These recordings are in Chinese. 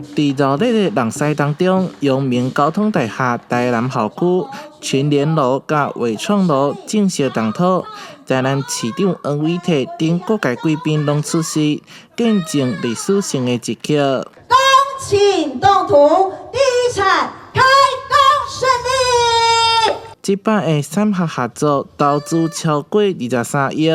在热烈的人赛当中，阳明交通大学台南校区群联路甲伟创路正式动土。台南市长黄伟綽等各界贵宾拢出席，见证历史性的一刻。恭请动土，第一场开工顺利。这摆的三合合作投资超过23亿，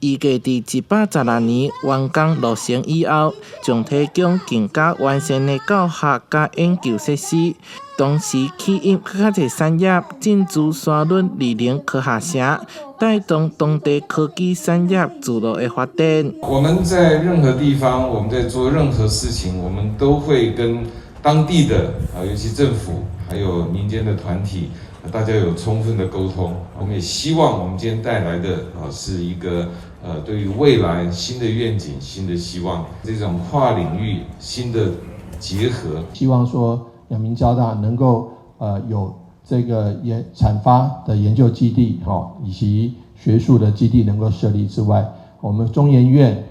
预计伫116年完工落成以后，将提供更加完善的教学甲研究设施。同时，吸引更加侪产业进驻沙仑理能科学城，带动当地科技产业自路的发展。我们在任何地方，我们在做任何事情，我们都会跟当地的尤其政府还有民间的团体。大家有充分的沟通，我们也希望我们今天带来的是一个对于未来新的愿景、新的希望，这种跨领域新的结合。希望说阳明交大能够有这个产发的研究基地以及学术的基地能够设立之外，我们中研院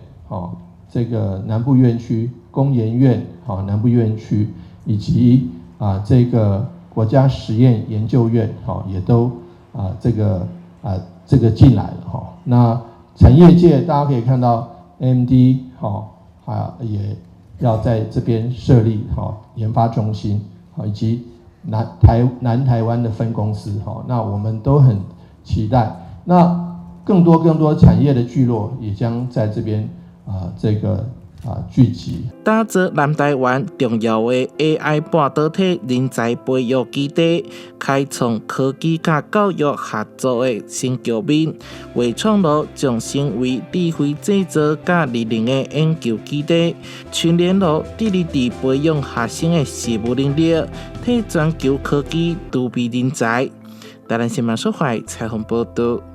这个南部院区、工研院南部院区以及这个国家实验研究院也都这个进来了那产业界大家可以看到 AMD 也要在这边设立研发中心以及南台湾的分公司那我们都很期待。那更多产业的聚落也将在这边聚集，打造南台湾重要的 AI 半导体人才培育基地，开创科技甲教育合作的新局面。伟创路将成为智慧制造甲理能的研究基地，群联路致力于培养学生的实务能力，替全球科技储备人才。台南新闻所采访报道。